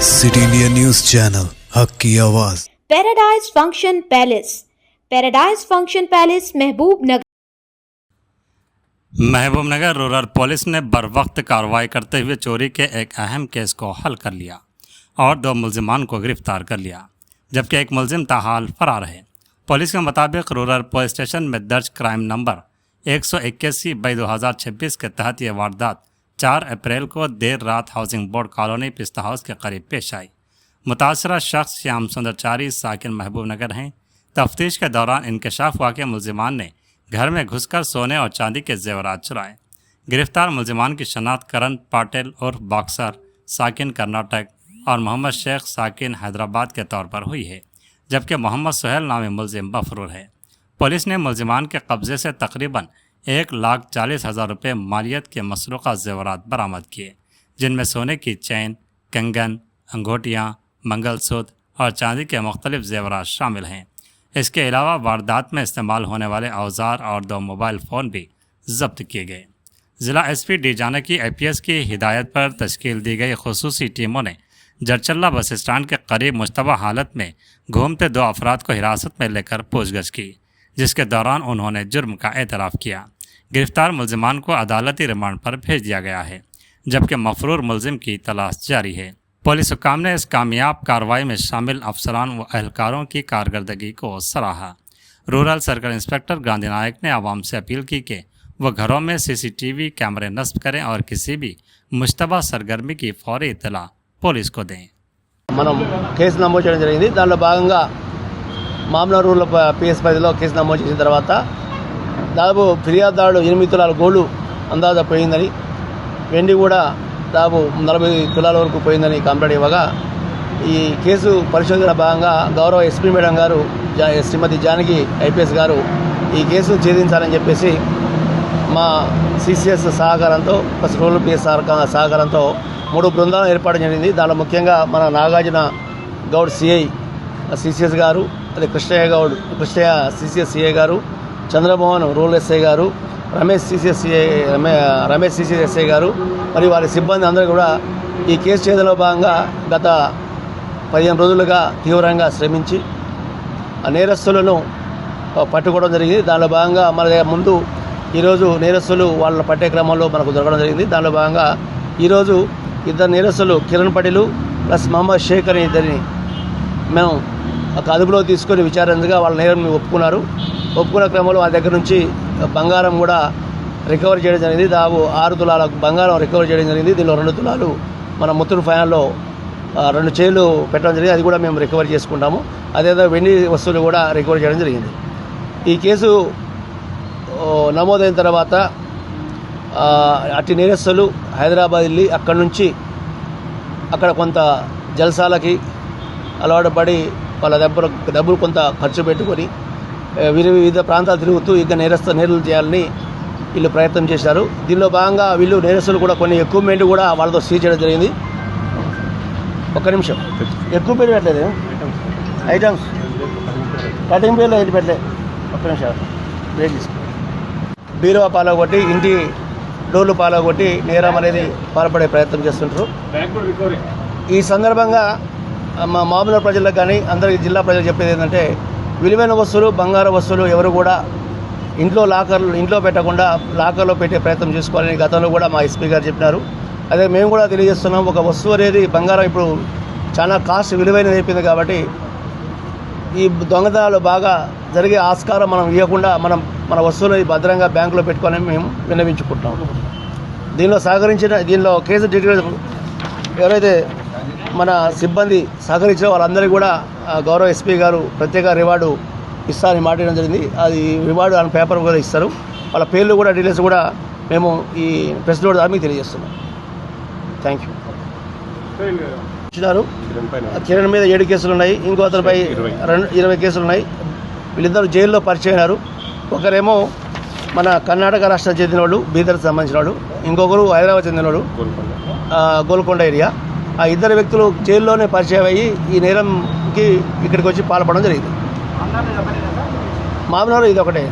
City India news channel हक की आवाज़। Paradise function palace, paradise function palace Mahbubnagar rural police ने बरवक्त कार्रवाई करते हुए चोरी के एक अहम केस को हल कर लिया और 2 मुलजिमान को गिरफ्तार कर लिया, जबकि एक मुलजिम ताहाल फरार है। पुलिस के मुताबिक रूरल पुलिस स्टेशन में दर्ज क्राइम नंबर 181/2026 के तहत ये वारदात 4 अप्रैल को देर रात हाउसिंग बोर्ड कॉलोनी पिस्ता हाउस के करीब पेश आई। मुतासरा शख्स श्याम सुंदरचारी साकिन महबूबनगर हैं। तफ्तीश के दौरान इंकशाफ हुआ कि मुलजिमान ने घर में घुसकर सोने और चांदी के जेवरात चुराए। गिरफ्तार मुलजिमान की शनाख्त करण पाटिल उर्फ बॉक्सर साकिन कर्नाटक और मोहम्मद शेख साकिन हैदराबाद के तौर पर हुई है, जबकि मोहम्मद सुहेल नामी मुलजिम बफरूर है। पुलिस ने मुलजिमान के कब्जे से तकरीबन 1,40,000 रुपये मालियत के मसरूक़ा जेवरात बरामद किए, जिनमें सोने की चैन, कंगन, अंगूठियाँ, मंगलसूत्र और चांदी के मुख्तलिफ जेवरात शामिल हैं। इसके अलावा वारदात में इस्तेमाल होने वाले औजार और 2 मोबाइल फ़ोन भी जब्त किए गए। ज़िला SP डी जानकी IPS की हिदायत पर तश्कील दी गई खुसूसी टीमों ने जरचल्ला बस स्टैंड के करीब मुश्तबा हालत में घूमते 2 अफराद को हिरासत में लेकर पूछगछ की, जिसके दौरान उन्होंने जुर्म का एतराफ़ किया। गिरफ्तार मुलजिमान को अदालती रिमांड पर भेज दिया गया है, जबकि मफरूर मुलजिम की तलाश जारी है। पुलिस हुक्काम ने इस कामयाब कार्रवाई में शामिल अफसरान व एहलकारों की कारकर्दगी को सराहा। रूरल सर्कल इंस्पेक्टर गांधी नायक ने आवाम से अपील की कि वह घरों में CCTV कैमरे नस्ब करें और किसी भी मुश्तबा सरगर्मी की फौरी इत्तला पुलिस को दें। మనం కేసు నమోదు చేయడం జరిగింది। దానిలో భాగంగా మామూలు రూరల్ PS పరిధిలో కేసు నమోదు చేసిన తర్వాత దాదాపు ఫిర్యాదుదారుడు 8 తులాల గోల్డ్ అందాజ పోయిందని, వెండి కూడా దాదాపు 40 తులాల వరకు పోయిందని కంప్లైంట్ ఇవ్వగా ఈ కేసు పరిశోధన భాగంగా గౌరవ SP మేడం గారు శ్రీమతి జానకి IPS గారు ఈ కేసు ఛేదించాలని చెప్పేసి మా CCS సహకారంతో ప్లస్ రూరల్ PS సహకారంతో 3 బృందాలను ఏర్పాటు జరిగింది। దానిలో ముఖ్యంగా మన నాగార్జున గౌడ్ CI CCS గారు, అదే కృష్ణయ్య CCS CI గారు, చంద్రమోహన్ రూరల్ SI గారు, రమేష్ CCS SI గారు మరియు వారి సిబ్బంది అందరూ కూడా ఈ కేసు ఛేదనలో భాగంగా గత 15 రోజులుగా తీవ్రంగా శ్రమించి నేరస్తులను పట్టుకోవడం జరిగింది। దానిలో భాగంగా మన ముందు ఈరోజు నేరస్తులు వాళ్ళ పట్టే క్రమంలో మనకు దొరకడం జరిగింది। దానిలో భాగంగా ఈరోజు 2 నేరస్తులు కిరణ్ పటేలు ప్లస్ మహమ్మద్ షేక్ అనే ఇద్దరిని మేము ఒక అదుపులో తీసుకొని విచారణగా వాళ్ళ నేరం ఒప్పుకున్నారు। ఒప్పుకున్న క్రమంలో వాళ్ళ దగ్గర నుంచి బంగారం కూడా రికవర్ చేయడం జరిగింది। దాదాపు 6 తులాల బంగారం రికవర్ చేయడం జరిగింది। దీనిలో 2 తులాలు మన ముత్తూట్ ఫైనాల్లో 2 చైన్లు పెట్టడం జరిగింది, అది కూడా మేము రికవర్ చేసుకుంటాము। అదేవిధంగా వెండి వస్తువులు కూడా రికవర్ చేయడం జరిగింది। ఈ కేసు నమోదైన తర్వాత అట్టి నేరస్తులు హైదరాబాద్ వెళ్ళి అక్కడి నుంచి అక్కడ కొంత జల్సాలకి అలవాటు పడి వాళ్ళ డబ్బులు కొంత ఖర్చు పెట్టుకొని వివిధ ప్రాంతాలు తిరుగుతూ ఇక నేరాలు చేయాలని వీళ్ళు ప్రయత్నం చేశారు। దీనిలో భాగంగా వీళ్ళు నేరస్తులు కూడా కొన్ని ఎక్విప్మెంట్ కూడా వాళ్ళతో సీజ్ చేయడం జరిగింది। ఒక్క నిమిషం, ఎక్విప్మెంట్ పెట్టలేదు, ఐటమ్స్ కటింగ్ పేర్లో ఏంటి పెట్టలేదు, ఒక్క నిమిషం బ్రేక్ తీసుకో। బీరువా పాలగొట్టి ఇంటి డోర్లు పాలగొట్టి నేరం అనేది పాల్పడే ప్రయత్నం చేస్తుంటారు। ఈ సందర్భంగా మా మామూలు ప్రజలకు కానీ అందరికీ జిల్లా ప్రజలకు చెప్పేది ఏంటంటే, విలువైన వస్తువులు బంగారు వస్తువులు ఎవరు కూడా ఇంట్లో పెట్టకుండా లాకర్లో పెట్టే ప్రయత్నం చేసుకోవాలని గతంలో కూడా మా SP గారు చెప్పినారు। అదే మేము కూడా తెలియజేస్తున్నాం, ఒక వస్తువు అనేది బంగారం ఇప్పుడు చాలా కాస్ట్ విలువైనది అయిపోయింది కాబట్టి ఈ దొంగతనాలు బాగా జరిగే ఆస్కారం మనం ఇవ్వకుండా మన వస్తువులు భద్రంగా బ్యాంకులో పెట్టుకోవాలని మేము విన్నవించుకుంటున్నాం। దీనిలో కేసు డీటెయిల్స్ ఎవరైతే మన సిబ్బంది సహకరించారో వాళ్ళందరికీ కూడా గౌరవ SP గారు ప్రత్యేక రివార్డు ఇస్తారని మాట్లాడడం జరిగింది। అది రివార్డు అని పేపర్ కూడా ఇస్తారు। వాళ్ళ పేర్లు కూడా డీటెయిల్స్ కూడా మేము ఈ ప్రెస్ నోట్ ద్వారా మీకు తెలియజేస్తున్నాం। Thank you. ఇచ్చినారు కిరణ్ మీద 7 కేసులు ఉన్నాయి, ఇంకో అతనిపై 20 కేసులు ఉన్నాయి। వీళ్ళిద్దరూ జైల్లో పరిచయం అయినారు। ఒకరేమో మన కర్ణాటక రాష్ట్రం చెందిన వాళ్ళు, బీదర్కి సంబంధించిన వాడు, ఇంకొకరు హైదరాబాద్ చెందినవాడు, గోల్కొండ ఏరియా। ఆ 2 వ్యక్తులు జైల్లోనే పరిచయం అయ్యి ఈ నేరంకి ఇక్కడికి వచ్చి పాల్పడడం జరిగింది। మామూలు ఇది ఒకటే।